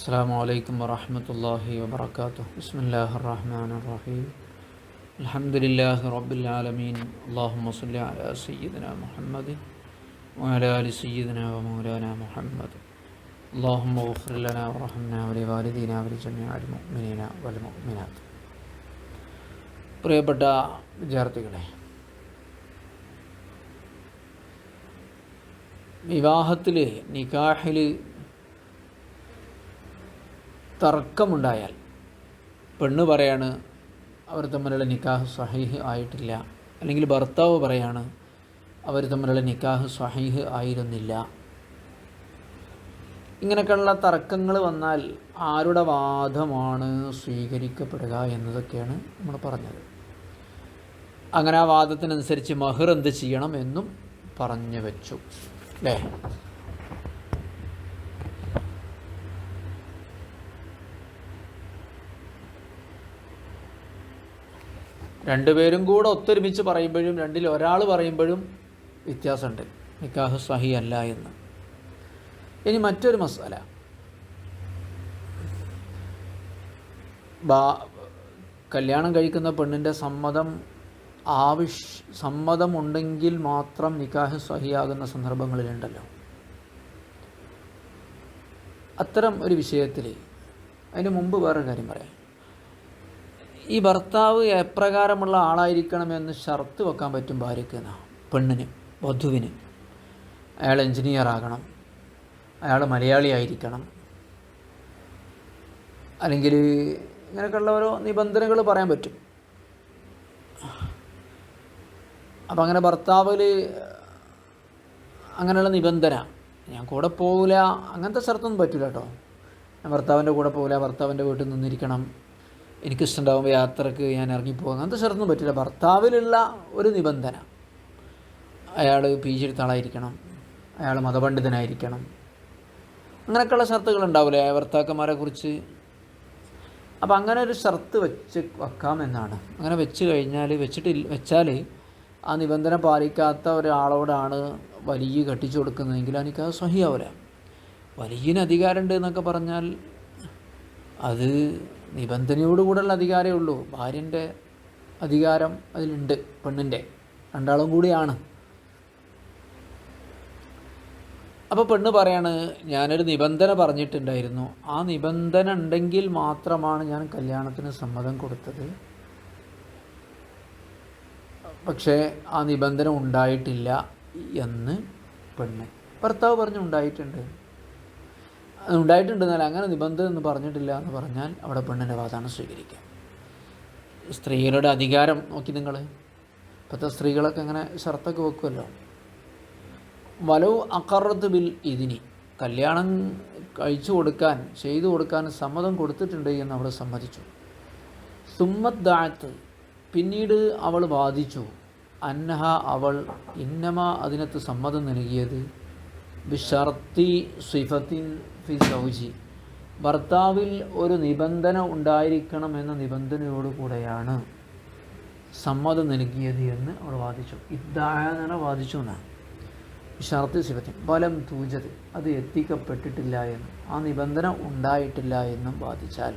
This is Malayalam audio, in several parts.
السلام عليكم ورحمة الله وبركاته. بسم الله الرحمن الرحيم. الحمد لله رب العالمين. اللهم صل على سيدنا محمد وعلى آل سيدنا ومولانا محمد. اللهم اغفر لنا ورحمنا ولوالدينا ولجميع المؤمنين والمؤمنات. പ്രിയപ്പെട്ട വിദ്യാർത്ഥികളെ, വിവാഹത്തിൽ നിക്കാഹിൽ തർക്കമുണ്ടായാൽ പെണ്ണ് പറയാണ് അവർ തമ്മിലുള്ള നിക്കാഹ് സ്വഹീഹ് ആയിട്ടില്ല, അല്ലെങ്കിൽ ഭർത്താവ് പറയാണ് അവർ തമ്മിലുള്ള നിക്കാഹ് സ്വഹീഹ് ആയിരുന്നില്ല, ഇങ്ങനെയൊക്കെയുള്ള തർക്കങ്ങൾ വന്നാൽ ആരുടെ വാദമാണ് സ്വീകരിക്കപ്പെടുക എന്നതൊക്കെയാണ് നമ്മൾ പറഞ്ഞത്. അങ്ങനെ ആ വാദത്തിനനുസരിച്ച് മഹർ എന്ത് ചെയ്യണം എന്നും പറഞ്ഞു വെച്ചു അല്ലേ. രണ്ടുപേരും കൂടെ ഒത്തൊരുമിച്ച് പറയുമ്പോഴും രണ്ടിൽ ഒരാൾ പറയുമ്പോഴും വ്യത്യാസമുണ്ട്, നിക്കാഹ് സ്വഹീഹ് അല്ല എന്ന്. ഇനി മറ്റൊരു മസാല, കല്യാണം കഴിക്കുന്ന പെണ്ണിൻ്റെ സമ്മതമുണ്ടെങ്കിൽ മാത്രം നിക്കാഹ് സ്വഹീഹാകുന്ന സന്ദർഭങ്ങളിലുണ്ടല്ലോ. അത്തരം ഒരു വിഷയത്തിൽ അതിന് മുമ്പ് വേറൊരു കാര്യം പറയാം. ഈ ഭർത്താവ് എപ്രകാരമുള്ള ആളായിരിക്കണമെന്ന് ഷർത്ത് വെക്കാൻ പറ്റും ഭാര്യയ്ക്ക് എന്നാണ്. പെണ്ണിന്, വധുവിന് അയാൾ എൻജിനീയർ ആകണം, അയാൾ മലയാളി ആയിരിക്കണം, അല്ലെങ്കിൽ ഇങ്ങനെയൊക്കെയുള്ള ഓരോ നിബന്ധനകൾ പറയാൻ പറ്റും. അപ്പം അങ്ങനെ ഭർത്താവിൽ അങ്ങനെയുള്ള നിബന്ധന, ഞാൻ കൂടെ പോകില്ല, അങ്ങനത്തെ ഷർത്തൊന്നും പറ്റില്ല കേട്ടോ. ഞാൻ ഭർത്താവിൻ്റെ കൂടെ പോകില്ല, ഭർത്താവിൻ്റെ വീട്ടിൽ നിന്നിരിക്കണം, എനിക്കിഷ്ടമുണ്ടാകുമ്പോൾ യാത്രക്ക് ഞാൻ ഇറങ്ങിപ്പോകും, അങ്ങനത്തെ ഷർത്തൊന്നും പറ്റില്ല. ഭർത്താവിലുള്ള ഒരു നിബന്ധന, അയാൾ PG എടുത്ത ആളായിരിക്കണം, അയാൾ മതപണ്ഡിതനായിരിക്കണം, അങ്ങനെയൊക്കെയുള്ള ഷർത്തുകൾ ഉണ്ടാവില്ലേ ഭർത്താക്കന്മാരെ കുറിച്ച്. അപ്പം അങ്ങനെ ഒരു ഷർത്ത് വെക്കാമെന്നാണ്. അങ്ങനെ വെച്ചാൽ ആ നിബന്ധന പാലിക്കാത്ത ഒരാളോടാണ് വലിയ കെട്ടിച്ചു കൊടുക്കുന്നതെങ്കിൽ എനിക്കത് സ്വഹീഹാവില്ല. വലിയന് അധികാരമുണ്ട് എന്നൊക്കെ പറഞ്ഞാൽ അത് നിബന്ധനയോടുകൂടെയുള്ള അധികാരമേ ഉള്ളൂ. ഭാര്യൻ്റെ അധികാരം അതിലുണ്ട്, പെണ്ണിൻ്റെ, രണ്ടാളും കൂടിയാണ്. അപ്പോൾ പെണ്ണ് പറയാണ്, ഞാനൊരു നിബന്ധന പറഞ്ഞിട്ടുണ്ടായിരുന്നു, ആ നിബന്ധന ഉണ്ടെങ്കിൽ മാത്രമാണ് ഞാൻ കല്യാണത്തിന് സമ്മതം കൊടുത്തത്, പക്ഷേ ആ നിബന്ധന ഉണ്ടായിട്ടില്ല എന്ന് പെണ്ണ്. ഭർത്താവ് പറഞ്ഞു ഉണ്ടായിട്ടുണ്ടെന്നാൽ അങ്ങനെ നിബന്ധന എന്ന് പറഞ്ഞിട്ടില്ല എന്ന് പറഞ്ഞാൽ അവിടെ പെണ്ണിൻ്റെ വാദമാണ് സ്വീകരിക്കുക. സ്ത്രീകളുടെ അധികാരം നോക്കി നിങ്ങൾ, ഇപ്പോഴത്തെ സ്ത്രീകളൊക്കെ അങ്ങനെ ഷർത്തൊക്കെ വെക്കുമല്ലോ. വലൗ അഖറത്ത് ബിൽ ഇതിനി, കല്യാണം ചെയ്തു കൊടുക്കാൻ സമ്മതം കൊടുത്തിട്ടുണ്ട് എന്ന് അവൾ സമ്മതിച്ചു. സുമ്മത്ത് ദാഅത്ത്, പിന്നീട് അവൾ വാദിച്ചു, അന്നഹ അവൾ ഇന്നമ അതിനകത്ത് സമ്മതം നൽകിയത് ബിഷർത്തി സിഫത്തിൻ ഫി സൗജി, ഭർത്താവിൽ ഒരു നിബന്ധന ഉണ്ടായിരിക്കണം എന്ന നിബന്ധനയോടുകൂടെയാണ് സമ്മതം നൽകിയത് എന്ന് അവൾ വാദിച്ചു. ഇദ്ദാഅ വാദിച്ചു എന്നാണ്. ബിഷർത്തി സിഫത്തിൻ ഫലം തൂജത്, അത് എത്തിക്കപ്പെട്ടിട്ടില്ല എന്നും ആ നിബന്ധന ഉണ്ടായിട്ടില്ല എന്നും വാദിച്ചാൽ,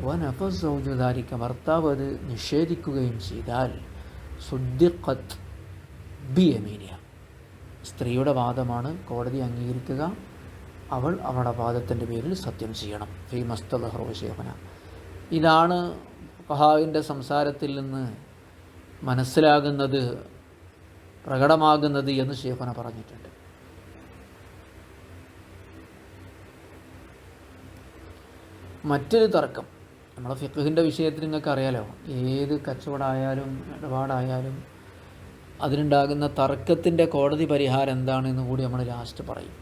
വനഫസ് സൗജുദാരിക്ക, ഭർത്താവ് അത് നിഷേധിക്കുകയും ചെയ്താൽ, സുദ്ദിഖത്ത് ബിയമീനിയ, സ്ത്രീയുടെ വാദമാണ് കോടതി അംഗീകരിക്കുക, അവൾ അവളുടെ വാദത്തിൻ്റെ പേരിൽ സത്യം ചെയ്യണം. ഫീ മസ്തലഹറു ശേഖന, ഇതാണ് ഫഖഹാഇൻ്റെ സംസാരത്തിൽ നിന്ന് മനസ്സിലാകുന്നത്, പ്രകടമാകുന്നത് എന്ന് ശേഖന പറഞ്ഞിട്ടുണ്ട്. മറ്റൊരു തർക്കം, നമ്മളെ ഫിഖ്ഹിൻ്റെ വിഷയത്തിൽ നിങ്ങൾക്ക് അറിയാലോ, ഏത് കച്ചവടമായാലും ഇടപാടായാലും അതിനുണ്ടാകുന്ന തർക്കത്തിൻ്റെ കോടതി പരിഹാരം എന്താണെന്ന് കൂടി നമ്മൾ ലാസ്റ്റ് പറയും.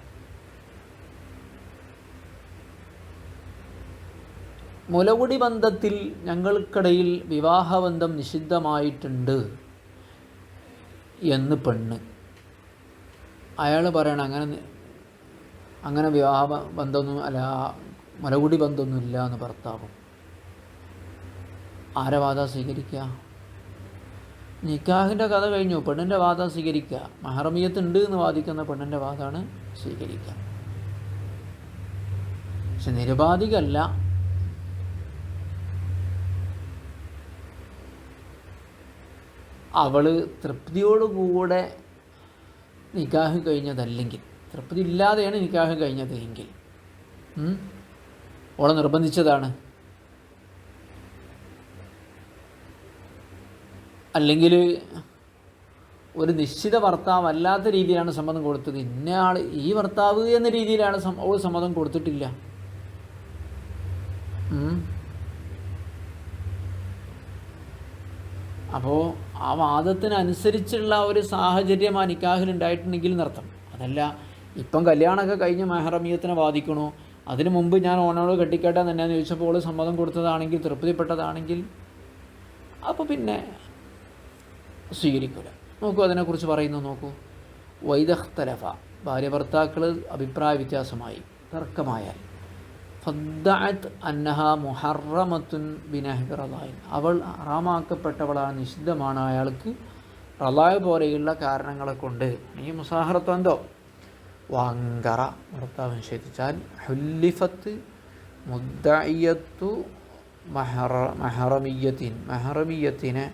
മുലകുടി ബന്ധത്തിൽ ഞങ്ങൾക്കിടയിൽ വിവാഹബന്ധം നിഷിദ്ധമായിട്ടുണ്ട് എന്ന് പെണ്ണ്, അയാൾ പറയണം അങ്ങനെ വിവാഹ ബന്ധമൊന്നും അല്ല, മുലകുടി ബന്ധമൊന്നുമില്ല എന്ന് ഭർത്താവും. ആരെ വാദം സ്വീകരിക്കുക? നിക്കാഹിൻ്റെ കഥ കഴിഞ്ഞു, പെണ്ണിൻ്റെ വാദം സ്വീകരിക്കുക. മഹറമിയത്ത് ഉണ്ട് എന്ന് വാദിക്കുന്ന പെണ്ണിൻ്റെ വാദമാണ് സ്വീകരിക്കുക. പക്ഷെ നിരുപാധികമല്ല. അവൾ തൃപ്തിയോടുകൂടെ നിക്കാഹ് കഴിഞ്ഞതല്ലെങ്കിൽ, തൃപ്തി ഇല്ലാതെയാണ് നിക്കാഹ് കഴിഞ്ഞത് എങ്കിൽ ഓളെ നിർബന്ധിച്ചതാണ്, അല്ലെങ്കിൽ ഒരു നിശ്ചിത ഭർത്താവ് അല്ലാത്ത രീതിയിലാണ് സമ്മതം കൊടുത്തത്, ഇന്നയാൾ ഈ ഭർത്താവ് എന്ന രീതിയിലാണ് ഓൾ സമ്മതം കൊടുത്തിട്ടില്ല. അപ്പോൾ ആ വാദത്തിനനുസരിച്ചുള്ള ഒരു സാഹചര്യം ആ നിക്കാഹിൽ ഉണ്ടായിട്ടുണ്ടെങ്കിൽ എന്നർത്ഥം. അതല്ല ഇപ്പം കല്യാണമൊക്കെ കഴിഞ്ഞ് മെഹറമിയത്തിനെ ബാധിക്കണോ, അതിനു മുമ്പ് ഞാൻ ഓനോട് കെട്ടിക്കേട്ടാ തന്നെയാന്ന് ചോദിച്ചപ്പോൾ ഓൾ സമ്മതം കൊടുത്തതാണെങ്കിൽ, തൃപ്തിപ്പെട്ടതാണെങ്കിൽ, അപ്പോൾ പിന്നെ സ്വീകരിക്കില്ല. നോക്കൂ അതിനെക്കുറിച്ച് പറയുന്നു. നോക്കൂ, വൈദഖ്തലഫ, ഭാര്യ ഭർത്താക്കൾ അഭിപ്രായ വ്യത്യാസമായി, തർക്കമായാൽ, ഫദ്ദഅത് അന്നഹ മുഹറമത്തുൻ ബിനഹ്ബി റളായിൻ, അവൾ ഹറാമാക്കപ്പെട്ടവളാണ്, നിഷിദ്ധമാണ് അയാൾക്ക് റളായ് പോലെയുള്ള കാരണങ്ങളെ കൊണ്ട്, ഈ മുസാഹറത്തെന്തോ വാങ്കറ, ഭർത്താവ് നിഷേധിച്ചാൽ, ഹുല്ലിഫത്ത് മുദ്ദഇയത്തു മെഹറമിയത്തിനെ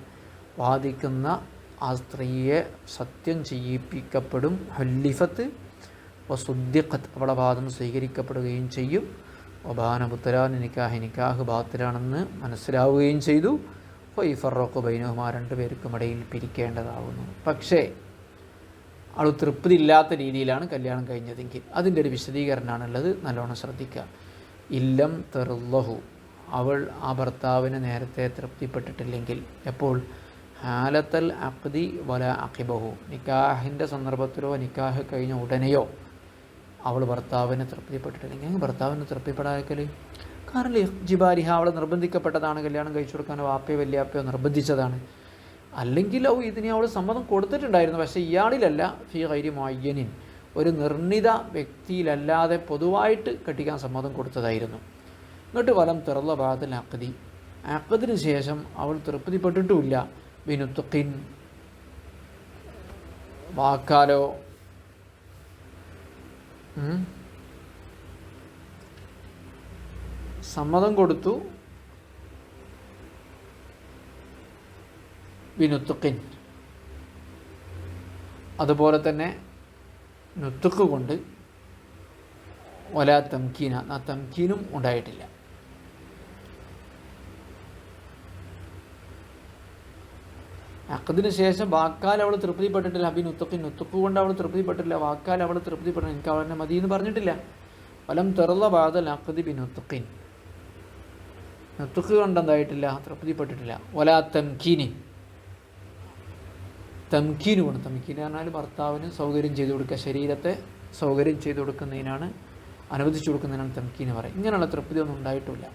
വാദിക്കുന്ന ആ സ്ത്രീയെ സത്യം ചെയ്യിപ്പിക്കപ്പെടും. ഹുല്ലിഫത്ത് വസുദ്ദിഖത്ത്, അവളെ വാദം സ്വീകരിക്കപ്പെടുകയും ചെയ്യും. വബാന ബുത്തലാൻ, നിക്കാഹ് ബാത്തിലാണെന്ന് മനസ്സിലാവുകയും ചെയ്തു. ഫൈഫറഖു ബൈനഹുമാ, രണ്ടുപേർക്കും ഇടയിൽ പിരിക്കേണ്ടതാവുന്നു. പക്ഷേ അവൾ തൃപ്തി ഇല്ലാത്ത രീതിയിലാണ് കല്യാണം കഴിഞ്ഞതെങ്കിൽ അതിൻ്റെ ഒരു വിശദീകരണമാണുള്ളത്, നല്ലോണം ശ്രദ്ധിക്കുക. ഇല്ലം തറുല്ലഹു, അവൾ ആ ഭർത്താവിന് നേരത്തെ തൃപ്തിപ്പെട്ടിട്ടില്ലെങ്കിൽ, എപ്പോൾ ഹാലത്തൽ അഖ്ദി വല അഖിബഹു, നിക്കാഹിൻ്റെ സന്ദർഭത്തിലോ നിക്കാഹ് കഴിഞ്ഞ ഉടനെയോ അവൾ ഭർത്താവിനെ തൃപ്തിപ്പെട്ടിട്ടില്ലെങ്കിൽ, ഭർത്താവിന് തൃപ്തിപ്പെടാക്കൽ കാരണം ജിബാരിഹ, അവളെ നിർബന്ധിക്കപ്പെട്ടതാണ്, കല്യാണം കഴിച്ചു കൊടുക്കാനോ വാപ്പയോ വല്യാപ്പയോ നിർബന്ധിച്ചതാണ്. അല്ലെങ്കിൽ ഇതിനെ അവൾ സമ്മതം കൊടുത്തിട്ടുണ്ടായിരുന്നു, പക്ഷേ ഇയാളിലല്ല, ഫി ഗൈരി മുഅയ്യനിൻ, ഒരു നിർണിത വ്യക്തിയിലല്ലാതെ പൊതുവായിട്ട് കെട്ടിക്കാൻ സമ്മതം കൊടുത്തതായിരുന്നു. എന്നിട്ട് വലം തിറല്ല ബാദൽ അഖ്ദി, അഖ്ദിന് ശേഷം അവൾ തൃപ്തിപ്പെട്ടിട്ടുമില്ല, ബിനുത്തുഖിൻ, വാക്കാലോ സമ്മതം കൊടുത്തു, ബിനുത്തുഖിൻ, അതുപോലെ തന്നെ നുത്തുക്ക് കൊണ്ട്, വലാ തംകീന, ആ തംകീനും ഉണ്ടായിട്ടില്ല. അഖദിന് ശേഷം വാക്കാൽ അവൾ തൃപ്തിപ്പെട്ടിട്ടില്ല, ബിനുത്തുഖിൻ, നുത്തുക്ക് കൊണ്ട് അവൾ തൃപ്തിപ്പെട്ടിട്ടില്ല, വാക്കാൽ അവൾ തൃപ്തിപ്പെട്ടില്ല, എനിക്ക് അവളെ മതി എന്ന് പറഞ്ഞിട്ടില്ല. വലം തെറല ബാദൽ അഖദി ബിനുത്തുഖിൻ, നുത്തുക്ക് കൊണ്ട് എന്തായിട്ടില്ല, തൃപ്തിപ്പെട്ടിട്ടില്ല. വലാ തംകീനി, തംകീന് കൊണ്ട്, തംകീൻ പറഞ്ഞാൽ ഭർത്താവിന് സൗകര്യം ചെയ്തു കൊടുക്കുക, ശരീരത്തെ സൗകര്യം ചെയ്തു കൊടുക്കുന്നതിനാണ്, അനുവദിച്ചു കൊടുക്കുന്നതിനാണ് തംകീന് പറയും. ഇങ്ങനെയുള്ള തൃപ്തി ഒന്നും ഉണ്ടായിട്ടില്ല.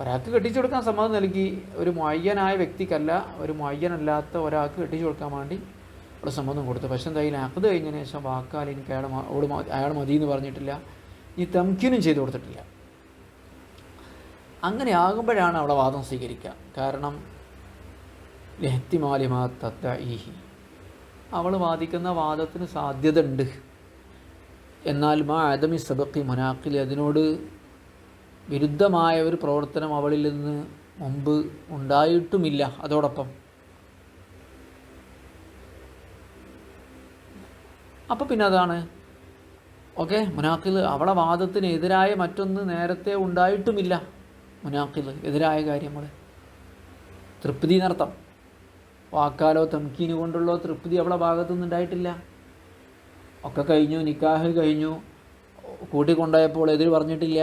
ഒരാൾക്ക് കെട്ടിച്ചു കൊടുക്കാൻ സമ്മതം നൽകി, ഒരു മുഅയ്യനായ വ്യക്തിക്കല്ല, ഒരു മുഅയ്യനല്ലാത്ത ഒരാൾക്ക് കെട്ടിച്ചു കൊടുക്കാൻ വേണ്ടി അവിടെ സമ്മതം കൊടുത്തു. പക്ഷെ എന്തായാലും അഖദ് കഴിഞ്ഞതിന് ശേഷം വാക്കാൽ എനിക്ക് അയാൾ മതി എന്ന് പറഞ്ഞിട്ടില്ല, ഈ തംകീനും ചെയ്തു കൊടുത്തിട്ടില്ല. അങ്ങനെ ആകുമ്പോഴാണ് അവിടെ വാദം സ്വീകരിക്കുക. കാരണം ലഹ്തിമാലിമാ തദ്ഈഹി, അവൾ വാദിക്കുന്ന വാദത്തിന് സാധ്യത ഉണ്ട്, എന്നാൽ മാ അദമി സബഖി മുനാഖിൽ, അതിനോട് വിരുദ്ധമായ ഒരു പ്രവർത്തനം അവളിൽ നിന്ന് മുമ്പ് ഉണ്ടായിട്ടുമില്ല. അതോടൊപ്പം അപ്പോൾ പിന്നെ അതാണ് ഓക്കെ, മുനാഖിൽ അവളെ വാദത്തിന് എതിരായ മറ്റൊന്ന് നേരത്തെ ഉണ്ടായിട്ടുമില്ല. മുനാഖിൽ എതിരായ കാര്യങ്ങൾ, തൃപ്തി എന്നർത്ഥം, വാക്കാലോ തംകീന് കൊണ്ടുള്ള തൃപ്തി അവളെ ഭാഗത്തുനിന്ന് ഉണ്ടായിട്ടില്ല. ഒക്കെ കഴിഞ്ഞു, നിക്കാഹ് കഴിഞ്ഞു, കൂട്ടിക്കൊണ്ടുപോയപ്പോൾ എതിര് പറഞ്ഞിട്ടില്ല,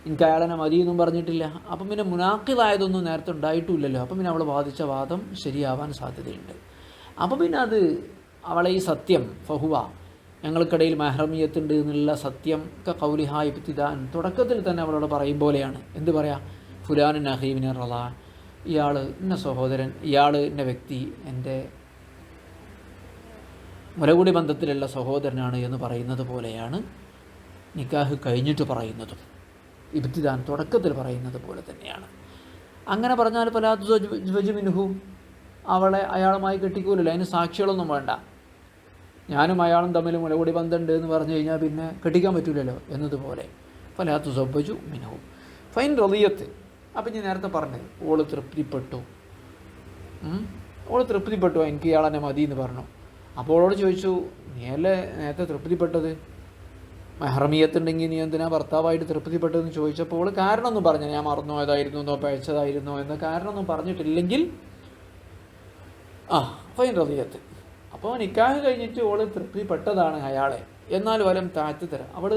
എനിക്ക് അയാളെന്നെ മതിയെന്നും പറഞ്ഞിട്ടില്ല. അപ്പം പിന്നെ മുനാഖിദായതൊന്നും നേരത്തെ ഉണ്ടായിട്ടുമില്ലല്ലോ. അപ്പം പിന്നെ അവൾ വാദിച്ച വാദം ശരിയാവാൻ സാധ്യതയുണ്ട്. അപ്പം പിന്നെ അത് അവളെ ഈ സത്യം ഫഹുവ, ഞങ്ങൾക്കിടയിൽ മെഹ്റമിയത്തുണ്ട് എന്നുള്ള സത്യം കൗലിഹ ഇബ്തിദാൻ, തുടക്കത്തിൽ തന്നെ അവളോട് പറയും പോലെയാണ്. എന്ത് പറയാം, ഫുലാൻ നഹീബിന് റളാ, ഇയാൾ ഇന്ന സഹോദരൻ, ഇയാൾ ഇന്ന വ്യക്തി എൻ്റെ മുലകുടി ബന്ധത്തിലുള്ള സഹോദരനാണ് എന്ന് പറയുന്നത് പോലെയാണ് നിക്കാഹ് കഴിഞ്ഞിട്ട് പറയുന്നതും. ഇബ്തിദാൻ തുടക്കത്തിൽ പറയുന്നത് പോലെ തന്നെയാണ്. അങ്ങനെ പറഞ്ഞാൽ പലാത്തു മിൻഹു, അവളെ അയാളുമായി കെട്ടിക്കൂലല്ലോ, അതിന് സാക്ഷികളൊന്നും വേണ്ട. ഞാനും അയാളും തമ്മിൽ മുലകൂടി ബന്ധമുണ്ട് എന്ന് പറഞ്ഞു കഴിഞ്ഞാൽ പിന്നെ കെട്ടിക്കാൻ പറ്റില്ലല്ലോ എന്നതുപോലെ ഫലാത്തു സബ്ബജു മിനഹു ഫൈൻ റളിയത്ത്. അപ്പം ഞാൻ നേരത്തെ പറഞ്ഞത് ഓള് തൃപ്തിപ്പെട്ടു, എനിക്ക് ഇയാളെന്നെ മതി എന്ന് പറഞ്ഞു. അപ്പോൾ ഓളോട് ചോദിച്ചു, നീയല്ലേ നേരത്തെ തൃപ്തിപ്പെട്ടത്, മെഹ്റമിയത്തുണ്ടെങ്കിൽ നീ എന്തിനാ ഭർത്താവായിട്ട് തൃപ്തിപ്പെട്ടതെന്ന് ചോദിച്ചപ്പോൾ ഓൾ കാരണമൊന്നും പറഞ്ഞു, ഞാൻ മറന്നുപോയതായിരുന്നു എന്നോ പഴച്ചതായിരുന്നോ എന്ന കാരണമൊന്നും പറഞ്ഞിട്ടില്ലെങ്കിൽ ഫൈൻ റളിയത്ത്. അപ്പോൾ നിക്കാഹ് കഴിഞ്ഞിട്ട് ഓള് തൃപ്തിപ്പെട്ടതാണ് അയാളെ, എന്നാൽ വലം താഴ്ത്തി തരാം. അവൾ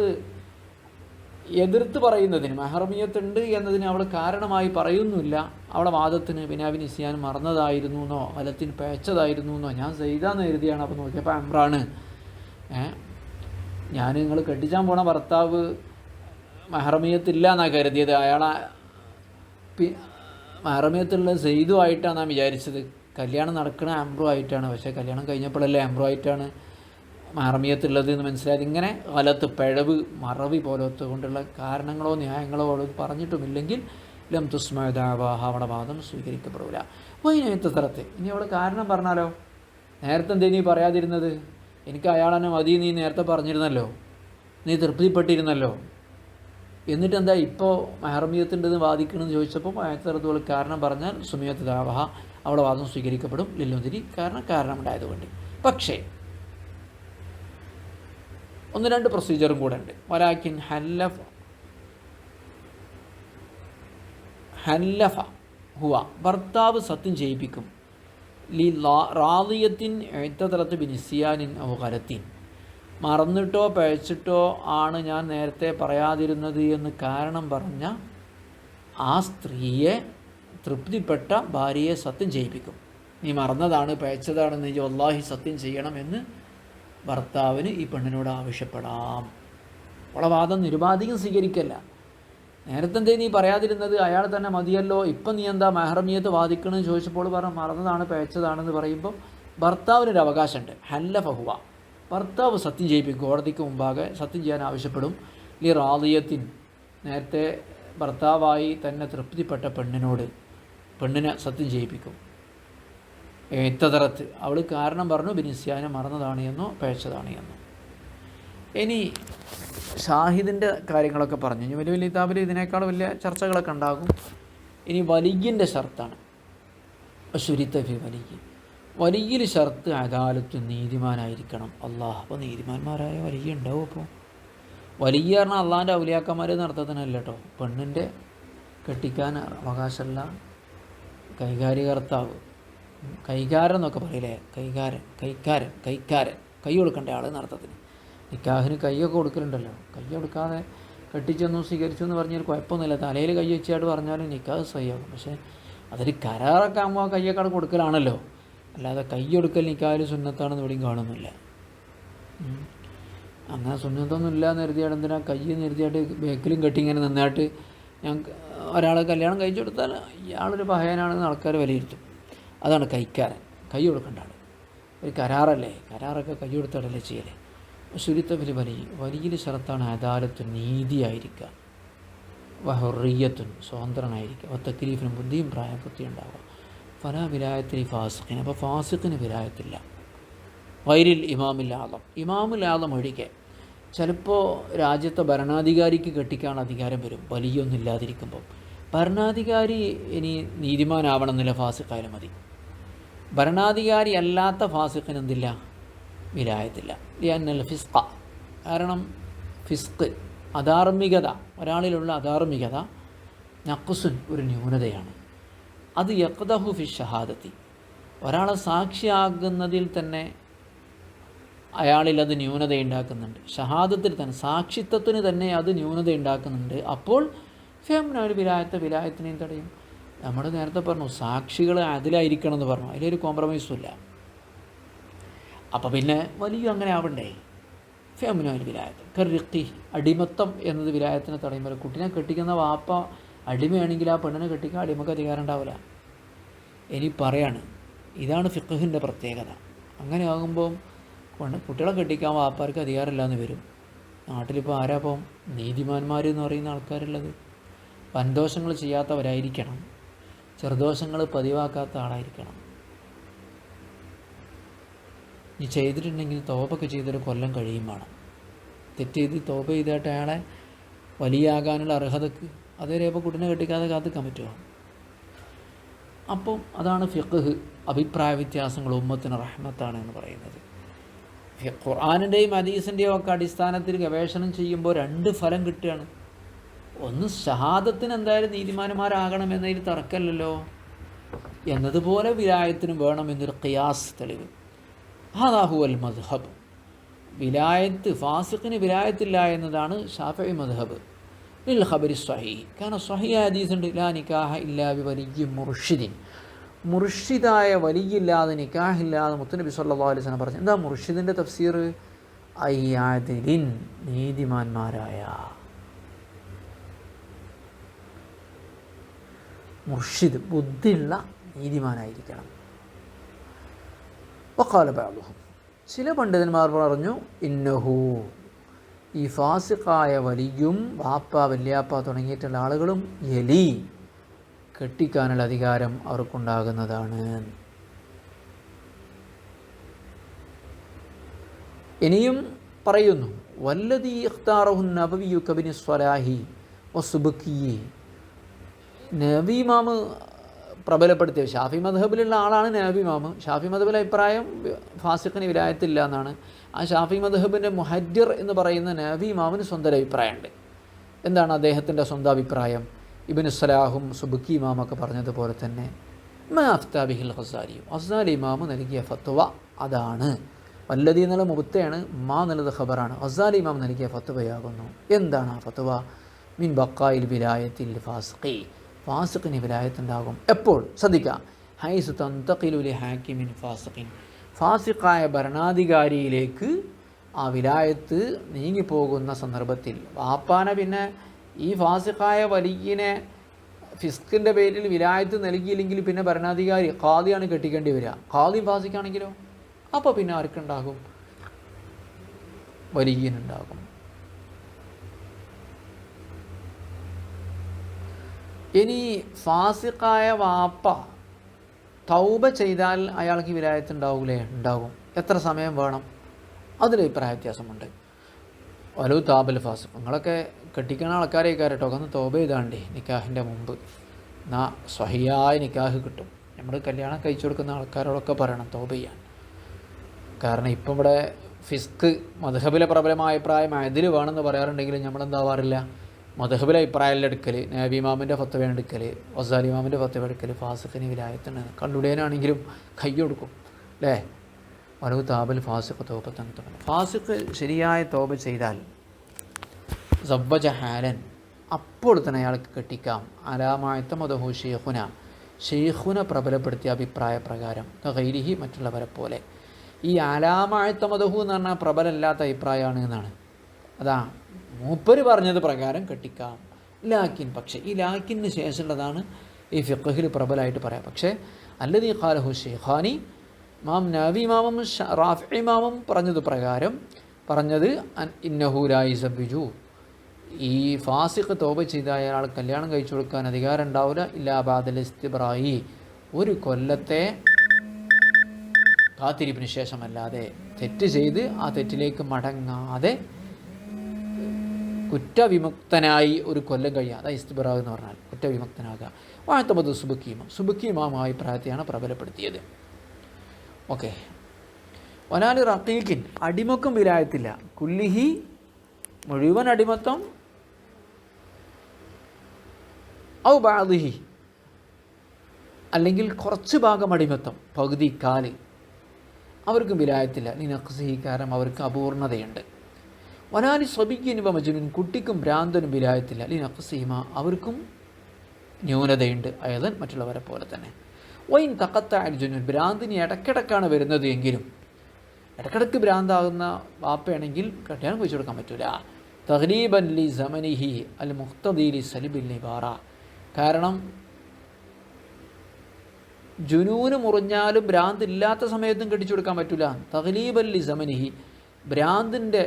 എതിർത്ത് പറയുന്നതിന്, മെഹ്റമിയത്തുണ്ട് എന്നതിന് അവൾ കാരണമായി പറയുന്നില്ല. അവളെ വാദത്തിന് ബിനാബിൻ നിസ്യാൻ മറന്നതായിരുന്നു എന്നോ വലത്തിന് പേച്ചതായിരുന്നു എന്നോ ഞാൻ ചെയ്താന്ന് എഴുതിയാണ്. അപ്പോൾ നോക്കിയപ്പോൾ അമ്രാണ്, ഞാൻ നിങ്ങൾ കെട്ടിച്ചാൻ പോണ ഭർത്താവ് മെഹ്റമിയത്തില്ല എന്നാണ് കരുതിയത്, അയാളെ മെഹ്റമിയത്തുള്ള സെയ്തുമായിട്ടാണ് ഞാൻ വിചാരിച്ചത്, കല്യാണം നടക്കണ ആംബ്രോ ആയിട്ടാണ്. പക്ഷേ കല്യാണം കഴിഞ്ഞപ്പോഴല്ലേ ആംബ്രോ ആയിട്ടാണ് മെഹ്റമിയത്തുള്ളത് എന്ന് മനസ്സിലായത്. ഇങ്ങനെ വലത്ത് പിഴവ് മറവി പോലത്തെ കൊണ്ടുള്ള കാരണങ്ങളോ ന്യായങ്ങളോ അവൾ പറഞ്ഞിട്ടുമില്ലെങ്കിൽ ലം തുസ്മദാവാഹ, അവളുടെ വാദം സ്വീകരിക്കപ്പെടില്ല. വൈനത്തെ സ്ഥലത്ത് ഇനി അവൾ കാരണം പറഞ്ഞാലോ, നേരത്തെ എന്തേ നീ പറയാതിരുന്നത്, എനിക്ക് അയാളെന്നെ മതി നീ നേരത്തെ പറഞ്ഞിരുന്നല്ലോ, നീ തൃപ്തിപ്പെട്ടിരുന്നല്ലോ, എന്നിട്ടെന്താ ഇപ്പോൾ മെഹ്റമിയത്തുണ്ടെന്ന് വാദിക്കണമെന്ന് ചോദിച്ചപ്പോൾ വൈനത്തരത്തോളം കാരണം പറഞ്ഞാൽ സുമിയത്ത് ദാവഹ, അവളുടെ വാദം സ്വീകരിക്കപ്പെടും. ലില്ലുതിരി, കാരണമുണ്ടായതുകൊണ്ട്. പക്ഷേ ഒന്ന് രണ്ട് പ്രൊസീജിയറും കൂടെ ഉണ്ട്. വലാക്കിൻ ഹല്ലഫ ഹുവ, ഭർത്താവ് സത്യം ചെയ്യിപ്പിക്കും, റാദിയത്തിൻ എഴുത്തതലത്ത് ബിനിസിയാനിൻ ഔ ഖലത്തിൻ, മറന്നിട്ടോ പഴച്ചിട്ടോ ആണ് ഞാൻ നേരത്തെ പറയാതിരുന്നത് എന്ന് കാരണം പറഞ്ഞ ആ സ്ത്രീയെ, തൃപ്തിപ്പെട്ട ഭാര്യയെ സത്യം ചെയ്യിപ്പിക്കും. നീ മറന്നതാണ് പഴച്ചതാണെന്ന് നീ വല്ലാഹി സത്യം ചെയ്യണമെന്ന് ഭർത്താവിന് ഈ പെണ്ണിനോട് ആവശ്യപ്പെടാം. അവളെ വാദം നിരുപാധികം സ്വീകരിക്കല്ല. നേരത്തെ എന്തേ നീ പറയാതിരുന്നത്, അയാൾ തന്നെ മതിയല്ലോ, ഇപ്പം നീ എന്താ മെഹ്റമിയത്ത് വാദിക്കണമെന്ന് ചോദിച്ചപ്പോൾ പറഞ്ഞു മറന്നതാണ് പഴച്ചതാണെന്ന് പറയുമ്പോൾ ഭർത്താവിനൊരു അവകാശമുണ്ട്. ഹല്ലഫഹുവ, ഭർത്താവ് സത്യം ചെയ്യിപ്പിക്കും, കോടതിക്ക് മുമ്പാകെ സത്യം ചെയ്യാൻ ആവശ്യപ്പെടും. ലി റാദിയത്തിൻ, നേരത്തെ ഭർത്താവായി തന്നെ തൃപ്തിപ്പെട്ട പെണ്ണിനെ സത്യം ചെയ്യിപ്പിക്കും. എത്തതറത്ത്, അവൾ കാരണം പറഞ്ഞു ബിനിസ്യാനെ മറന്നതാണ് എന്നോ പഴച്ചതാണ് എന്നോ. ഇനി ഷാഹിദിൻ്റെ കാര്യങ്ങളൊക്കെ പറഞ്ഞു. ഇനി വലിയ വലിയ കിതാബിൽ ഇതിനേക്കാൾ വലിയ ചർച്ചകളൊക്കെ ഉണ്ടാകും. ഇനി വലിയിൻ്റെ ഷർത്താണ് ശുരിത്തഫി വലിയിൽ ഷർത്ത് അദാലത്ത്, നീതിമാനായിരിക്കണം. അപ്പോൾ നീതിമാന്മാരായ വലിയ ഉണ്ടാവും. അപ്പോൾ വലിയ പറഞ്ഞാൽ അള്ളാൻ്റെ ഔലിയാക്കന്മാർ നടത്തത്തിനല്ല കേട്ടോ, പെണ്ണിൻ്റെ കെട്ടിക്കാൻ അവകാശമുള്ള കൈകാര്യകർത്താവ്, കൈകാരൻ എന്നൊക്കെ പറയില്ലേ, കൈക്കാരൻ കൈ കൊടുക്കേണ്ട ആൾ നടത്തത്തിന്. നിക്കാഹിന് കൈയൊക്കെ കൊടുക്കലുണ്ടല്ലോ, കൈ കൊടുക്കാതെ കെട്ടിച്ചെന്നു സ്വീകരിച്ചു എന്ന് പറഞ്ഞാൽ കുഴപ്പമൊന്നുമില്ല, തലയിൽ കൈ വെച്ചായിട്ട് പറഞ്ഞാലും നിക്കാഹ് സഹിയാകും. പക്ഷേ അതൊരു കരാറൊക്കെ ആകുമ്പോൾ ആ കൈയൊക്കെ കൊടുക്കലാണല്ലോ, അല്ലാതെ കൈ കൊടുക്കൽ നിക്കാഹിൽ സുന്നത്താണെന്ന് ഇവിടെയും കാണുന്നില്ല. അങ്ങനെ സുന്നത്തൊന്നും ഇല്ല എന്ന് കരുതിയായിട്ട് എന്തിനാ കൈ നിർത്തിയായിട്ട് ബേക്കിലും കെട്ടി ഇങ്ങനെ നിന്നായിട്ട് ഞാൻ ഒരാളെ കല്യാണം കഴിച്ചു കൊടുത്താൽ ഇയാളൊരു പഹയനാണെന്ന് ആൾക്കാർ വിലയിരുത്തും. അതാണ് കൈക്കാരൻ, കൈ കൊടുക്കേണ്ട ആൾ. ഒരു കരാറല്ലേ, കരാറൊക്കെ കൈ കൊടുത്താടല്ലേ ചെയ്യലേ. ശുരിത്തഫിൽ വലിയ ഷറത്താണ് അദാലത്ത്, നീതിയായിരിക്കുക, വഹുറിയത്തുൻ, സ്വതന്ത്രനായിരിക്കുക, തക്ലീഫിനും ബുദ്ധിയും പ്രായപൂർത്തി ഉണ്ടാവുക. ഫലാ വിലായത്തിൽ ഫാസിഖിന്, അപ്പോൾ ഫാസിഖിന് വിലായത്തില്ല. വൈരിൽ ഇമാമുൽ ആദം ഒഴികെ. ചിലപ്പോൾ രാജ്യത്തെ ഭരണാധികാരിക്ക് കെട്ടിക്കാൻ അധികാരം വരും, വലിയൊന്നും ഇല്ലാതിരിക്കുമ്പം. ഭരണാധികാരി ഇനി നീതിമാനാവണമെന്നില്ല, ഫാസിഖായാലും മതി. ഭരണാധികാരി അല്ലാത്ത ഫാസിഖിന് എന്തില്ല, വിലായത്തില്ല. ലിഅന്നൽ ഫിസ്ഖ, കാരണം ഫിസ്ഖ് അധാർമികത, ഒരാളിലുള്ള അധാർമികത നഖ്സുൻ, ഒരു ന്യൂനതയാണ്. അത് യഖ്ദഹു ഫി ഷഹാദത്തി, ഒരാളെ സാക്ഷിയാകുന്നതിൽ തന്നെ അയാളിൽ അത് ന്യൂനത ഉണ്ടാക്കുന്നുണ്ട്. ഷഹാദത്തിൽ തന്നെ, സാക്ഷിത്വത്തിന് തന്നെ അത് ന്യൂനത ഉണ്ടാക്കുന്നുണ്ട്. അപ്പോൾ ഫേമിനൊരു വിലായത്തിനെയും തടയും. നമ്മൾ നേരത്തെ പറഞ്ഞു സാക്ഷികൾ അതിലായിരിക്കണം എന്ന് പറഞ്ഞു, അതിലൊരു കോംപ്രമൈസും ഇല്ല. അപ്പോൾ പിന്നെ വലിയ അങ്ങനെ ആവണ്ടേ. ഫേമിനൊരു വിലായത്ത് കറിക്കി, അടിമത്തം എന്നത് വിലായത്തിനെ തടയുമ്പോൾ, കുട്ടിനെ കെട്ടിക്കുന്ന വാപ്പ അടിമയാണെങ്കിൽ ആ പെണ്ണിനെ കെട്ടിക്കാൻ അടിമക്ക് അധികാരം ഉണ്ടാവില്ല. ഇനി പറയാണ്, ഇതാണ് ഫിഖ്ഹിൻ്റെ പ്രത്യേകത. അങ്ങനെ ആകുമ്പോൾ കുട്ടികളെ കെട്ടിക്കാൻ വാപ്പാർക്ക് അധികാരമില്ല എന്ന് വരും. നാട്ടിലിപ്പോൾ ആരാപ്പം നീതിമാന്മാർ എന്ന് പറയുന്ന ആൾക്കാരുള്ളത്? വൻദോഷങ്ങൾ ചെയ്യാത്തവരായിരിക്കണം, ചെറുദോഷങ്ങൾ പതിവാക്കാത്ത ആളായിരിക്കണം. ഇനി ചെയ്തിട്ടുണ്ടെങ്കിൽ തോപൊക്കെ ചെയ്തൊരു കൊല്ലം കഴിയും വേണം. തെറ്റ് ചെയ്ത് തോപ ചെയ്തിട്ട് അയാളെ വലിയാകാനുള്ള അർഹതക്ക് അതുവരെ ഇപ്പോൾ കുട്ടിനെ കെട്ടിക്കാതെ കാത്തിക്കാൻ പറ്റുമോ? അപ്പം അതാണ് ഫിഖ്ഹ്. അഭിപ്രായ വ്യത്യാസങ്ങൾ ഉമ്മത്തിന് റഹ്മത്താണ് എന്ന് പറയുന്നത്. ഖുർആനിൻ്റെയും ഹദീസിൻ്റെയും ഒക്കെ അടിസ്ഥാനത്തിൽ ഗവേഷണം ചെയ്യുമ്പോൾ 2 ഫലം കിട്ടുകയാണ്. ഒന്ന്, ഷഹാദത്തിന് എന്തായാലും നീതിമാന്മാരാകണം എന്നതിൽ തർക്കമല്ലല്ലോ, എന്നതുപോലെ വിലായത്തിനും വേണമെന്നൊരു ഖിയാസ് തെളിവ്. ഹാദാഹുവൽ മദ്ഹബ്. വിലായത്ത്, ഫാസിഖിന് വിലായത്തില്ല എന്നതാണ് ഷാഫിഈ മദ്ഹബ്. ലിൽ ഖബരി സ്വഹീഹ്. കാരണം സ്വഹീഹ് ഹദീസുണ്ട്, ലാ നിക്കാഹ ഇല്ലാ ബി വലിയ്യി മുർഷിദിൻ. മുർഷിദായ വലിയില്ലാതെ നിക്കാഹില്ലാതെ മുത്തുനബി സല്ലല്ലാഹു അലൈഹി വസല്ലം പറഞ്ഞു. എന്താ മുർഷിദിൻ്റെ തഫ്സീർ? അയ്യാദിലിൻ, നീതിമാന്മാരായ. മുർഷിദ് ബുദ്ധിയുള്ള നീതിമാനായിരിക്കണം. വഖാല ബഅ്ദുഹും, ചില പണ്ഡിതന്മാർ പറഞ്ഞു, ഇന്നഹു, ഈ ഫാസിഖായ വലിയും വാപ്പ വല്യാപ്പ തുടങ്ങിയിട്ടുള്ള ആളുകളും യലി, കെട്ടിക്കാനുള്ള അധികാരം അവർക്കുണ്ടാകുന്നതാണ്. ഇനിയും പറയുന്നു, വല്ലദീ ഇഖ്താറഹു നബവിയ്യു കബിനി സ്വലാഹി വസുബ്കി. നബി ഇമാമ് പ്രബലപ്പെടുത്തിയ ഷാഫി മദ്ഹബിലുള്ള ആളാണ് നബി ഇമാമ്. ഷാഫി മദ്ഹബിലെ അഭിപ്രായം ഫാസിഖിന് വിലായത്തില്ല എന്നാണ്. ആ ഷാഫി മദ്ഹബിൻ്റെ മുഹജ്ജിർ എന്ന് പറയുന്ന നബി ഇമാമിന് സ്വന്തം അഭിപ്രായമുണ്ട്. എന്താണ് അദ്ദേഹത്തിൻ്റെ സ്വന്തം അഭിപ്രായം? ഇബ്നു സലാഹും സുബ്കി ഇമാമൊക്കെ പറഞ്ഞതുപോലെ തന്നെ മാ അഫ്താ ബിഹിൽ ഖസാലി, ഖസാലി ഇമാമ് നൽകിയ ഫത്വ അതാണ്. വല്ലദീ എന്നുള്ള മുബത്തയാണ്, മാ എന്നുള്ളത് ഖബറാണ്. ഖസാലി ഇമാം നൽകിയ ഫത്വയാകുന്നു. എന്താണ് ആ ഫത്വ? മിൻ ബഖായിൽ വിലായത്തിൽ ഫാസിഖി, ഫാസിഖിന് വിലായത്തുണ്ടാകും. എപ്പോൾ? ശ്രദ്ധിക്കുക, ഹൈസു തന്തഖിലു ലി ഹാക്കിമിൻ ഫാസിഖിൻ, ഫാസിഖായ ഭരണാധികാരിയിലേക്ക് ആ വിലായത്ത് നീങ്ങിപ്പോകുന്ന സന്ദർഭത്തിൽ. വാപ്പാനെ പിന്നെ ഈ ഫാസിഖായ വലിയനെ ഫിസ്കിൻ്റെ പേരിൽ വിലായത്ത് നൽകിയില്ലെങ്കിൽ പിന്നെ ഭരണാധികാരി ഖാദിയാണ് കെട്ടിക്കേണ്ടി വരിക. ഖാദി ഫാസിഖാണെങ്കിലോ അപ്പോൾ പിന്നെ ആർക്കുണ്ടാകും? വലിയനുണ്ടാകും. ഇനി ഫാസിഖായ വാപ്പ തൗബ ചെയ്താൽ അയാൾക്ക് വിലായത്ത് ഉണ്ടാവൂലേ? ഉണ്ടാകും. എത്ര സമയം വേണം? അതിൽ അഭിപ്രായ വ്യത്യാസമുണ്ട്. വലു താബൽ ഫാസിഖ്, നിങ്ങളൊക്കെ കെട്ടിക്കുന്ന ആൾക്കാരേക്കാർ കേട്ടോ, ഒന്ന് തൗബ ചെയ്താണ്ടേ നിക്കാഹിൻ്റെ മുമ്പ്, എന്നാ സ്വഹിയായ നിക്കാഹ് കിട്ടും. നമ്മൾ കല്യാണം കഴിച്ചു കൊടുക്കുന്ന ആൾക്കാരോടൊക്കെ പറയണം തൗബ ചെയ്യാൻ. കാരണം ഇപ്പം ഇവിടെ ഫിസ്ക് മദ്ഹബിലെ പ്രബലമായ അഭിപ്രായം അതിൽ വേണമെന്ന് പറയാറുണ്ടെങ്കിലും നമ്മളെന്താവാറില്ല, മദ്ഹബിലെ അഭിപ്രായം എടുക്കൽ, നബി ഇമാമിൻ്റെ ഫത്വ എടുക്കൽ, ഖസാലി ഇമാമിൻ്റെ ഫത്വ എടുക്കൽ, ഫാസിഖിന് വിലായത്തുണ്ട്. കണ്ടുടേനാണെങ്കിലും കൈ കൊടുക്കും അല്ലേ? വലു താബൽ ഫാസിഖ് തൗബത്തൻ, ഫാസിഖ് ശരിയായ തൗബ ചെയ്താൽ സബ്ബജ ഹാലൻ, അപ്പോൾ തന്നെ അയാൾക്ക് കെട്ടിക്കാം. അലാമായത്ത മദഹു ഷെയ്ഖുന, ഷെയ്ഖുന പ്രബലപ്പെടുത്തിയ അഭിപ്രായ പ്രകാരം, ഗൈരിഹി മറ്റുള്ളവരെ പോലെ. ഈ അലാമായത്ത മദഹു എന്ന് പറഞ്ഞാൽ പ്രബലമല്ലാത്ത അഭിപ്രായമാണ് എന്നാണ്. അതാ മൂപ്പര് പറഞ്ഞത് പ്രകാരം കെട്ടിക്കാം. ലാക്കിൻ, പക്ഷേ ഈ ലാക്കിന് ശേഷമുള്ളതാണ് ഈ ഫിഖ്ഹിൽ പ്രബലമായിട്ട് പറയാം. പക്ഷേ അല്ലദീ ഖാലഹു ഷെയ്ഖാനി, ഇമാം നവവി ഇമാമും റാഫിഈ ഇമാമും പറഞ്ഞത് ഇന്നഹു ലാ യസബ്ബിജു, ഈ ഫാസിഖ് തൗബ ചെയ്ത അയാൾ കല്യാണം കഴിച്ചു കൊടുക്കാൻ അധികാരം ഉണ്ടാവില്ല. ഇല്ലാ ബഅദൽ ഇസ്തിബ്റായി, ഒരു കൊല്ലത്തെ കാത്തിരിപ്പിന് ശേഷമല്ലാതെ. തെറ്റ് ചെയ്ത് ആ തെറ്റിലേക്ക് മടങ്ങാതെ കുറ്റവിമുക്തനായി ഒരു കൊല്ലം കഴിയുക, അതാ ഇസ്തിബ്റാ എന്ന് പറഞ്ഞാൽ കുറ്റവിമുക്തനാകുക. വാഴത്തമത് സുബ്കി ഇമാം അഭിപ്രായത്തെയാണ് പ്രബലപ്പെടുത്തിയത്. ഓക്കെ. വനാല് റഖീഖിൻ, അടിമക്കും വിലായത്തില്ല. കുല്ലിഹി, മുഴുവൻ അടിമത്തം, ഔ ബഅദിഹി, അല്ലെങ്കിൽ കുറച്ച് ഭാഗം അടിമത്തം, പകുതി കാല്, അവർക്കും വിലായത്തില്ല. ലിനഖ്സിഹി, കാരണം അവർക്ക് അപൂർണതയുണ്ട്. വനാലി സ്വബിയ്യിൻ വ മജ്നൂൻ, കുട്ടിക്കും ഭ്രാന്തനും വിലായത്തില്ല. ലിനഖ്സിഹിമ, അവർക്കും ന്യൂനതയുണ്ട്. അയതൻ, മറ്റുള്ളവരെ പോലെ തന്നെ. വൈൻ തഖത്തഅൽ ജുനൂൻ, ഭ്രാന്തിന് ഇടയ്ക്കിടക്കാണ് വരുന്നത് എങ്കിലും, ഇടയ്ക്കിടയ്ക്ക് ഭ്രാന്താകുന്ന വാപ്പയാണെങ്കിൽ കല്യാണം കഴിച്ചു കൊടുക്കാൻ പറ്റില്ല. തഗ്ലീബൻ ലി സമനിഹി അൽ മുഖ്തദി ലി സലിബിൽ നിബാറ, കാരണം ജുനൂന് മുറിഞ്ഞാലും ഭ്രാന്തില്ലാത്ത സമയത്തും കെട്ടിച്ചു കൊടുക്കാൻ പറ്റില്ല. തഗ്ലീബൻ ലി സമനിഹി, ഭ്രാന്തിൻ്റെ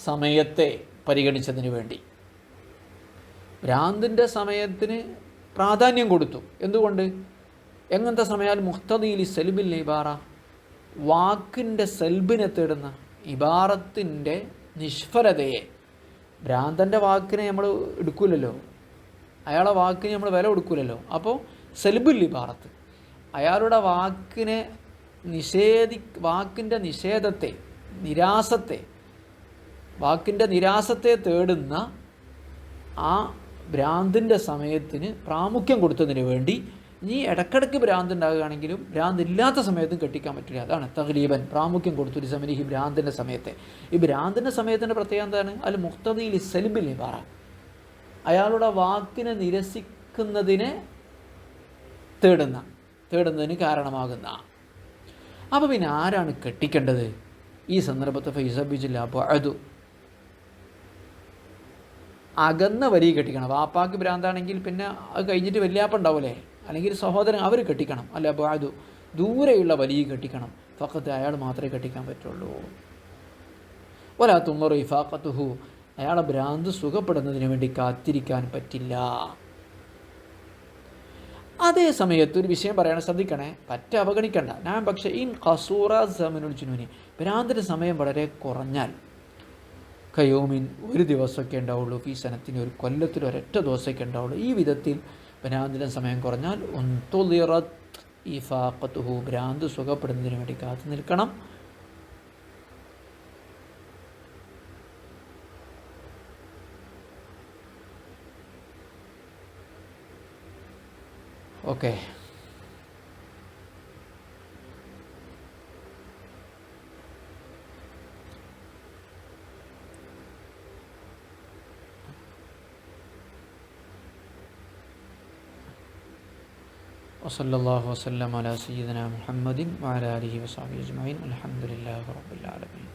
സമയത്തെ പരിഗണിച്ചതിന് വേണ്ടി ഭ്രാന്തിൻ്റെ സമയത്തിന് പ്രാധാന്യം കൊടുത്തു. എന്തുകൊണ്ട്? എങ്ങനത്തെ സമയാൽ മുഖ്തദി ലി സലിബിൽ നിബാറ, വാക്കിൻ്റെ സെൽബിനെ തേടുന്ന, ഇബാറത്തിൻ്റെ നിഷ്ഫലതയെ, ഭ്രാന്തൻ്റെ വാക്കിനെ നമ്മൾ എടുക്കൂലല്ലോ, അയാളെ വാക്കിന് നമ്മൾ വില കൊടുക്കൂലല്ലോ. അപ്പോൾ സെൽബുൽ ഇബാറത്ത്, അയാളുടെ വാക്കിനെ വാക്കിൻ്റെ നിഷേധത്തെ, നിരാസത്തെ, വാക്കിൻ്റെ നിരാസത്തെ തേടുന്ന ആ ഭ്രാന്തിൻ്റെ സമയത്തിന് പ്രാമുഖ്യം കൊടുത്തതിന് വേണ്ടി നീ ഇടക്കിടയ്ക്ക് ഭ്രാന്ത് ഉണ്ടാകുകയാണെങ്കിലും ഭ്രാന്തില്ലാത്ത സമയത്തും കെട്ടിക്കാൻ പറ്റില്ല. അതാണ് തഗ്ലീബൻ, പ്രാമുഖ്യം കൊടുത്തു ഒരു സമയം ഈ ഭ്രാന്തിൻ്റെ സമയത്തെ. ഈ ഭ്രാന്തിൻ്റെ സമയത്തിൻ്റെ പ്രത്യേകത എന്താണ്? അൽ മുഖ്തദിയിൽ സെൽബിൽ ഇബാറ, അയാളുടെ വാക്കിനെ നിരസിക്കുന്നതിനെ തേടുന്നതിന് കാരണമാകുന്ന. അപ്പോൾ പിന്നെ ആരാണ് കെട്ടിക്കേണ്ടത് ഈ സന്ദർഭത്തെ? ഫൈസബിജില്ല ബഅദു, അകന്ന വരി കെട്ടിക്കണം. വാപ്പാക്ക് ഭ്രാന്താണെങ്കിൽ പിന്നെ അത് കഴിഞ്ഞിട്ട് വല്യാപ്പ ഉണ്ടാവില്ലേ, അല്ലെങ്കിൽ സഹോദരൻ, അവർ കെട്ടിക്കണം. അല്ല ബഅദു, ദൂരെയുള്ള വലിയ കെട്ടിക്കണം. ഫഖത്ത്, അയാൾ മാത്രമേ കെട്ടിക്കാൻ പറ്റുള്ളൂ. വലാ തുമറു ഇഫാഖത്തുഹു, അയാളെ ഭ്രാന്ത് സുഖപ്പെടുന്നതിന് വേണ്ടി കാത്തിരിക്കാൻ പറ്റില്ല. അതേ സമയത്ത് ഒരു വിഷയം പറയണം, ശ്രദ്ധിക്കണേ, അവഗണിക്കണ്ട. ഞാൻ പക്ഷേ ഇൻ ഖസൂറ സമനുൽ ജുനൂനി, ഭ്രാന്തിൻ്റെ സമയം വളരെ കുറഞ്ഞാൽ, കയോമിൻ, ഒരു ദിവസമൊക്കെ ഉണ്ടാവുള്ളൂ, ഫീ സനത്തിന്, ഒരു കൊല്ലത്തിൽ ഒരൊറ്റ ദിവസമൊക്കെ ഉണ്ടാവുള്ളൂ, ഈ വിധത്തിൽ ഭ്രാന്തിൻ്റെ സമയം കുറഞ്ഞാൽ ഉൻതുളിറത് ഇഫാഖത്തുഹു, ഭ്രാന്ത് സുഖപ്പെടുന്നതിന് വേണ്ടി കാത്തു നിൽക്കണം. ഓക്കെ, വസല്ലല്ലാഹു വസല്ലം അലാ സയ്യിദിനാ മുഹമ്മദിൻ വഅലാ ആലിഹി വസഹ്ബിഹി അജ്മഈൻ. അൽഹംദുലില്ലാഹി റബ്ബിൽ ആലമീൻ.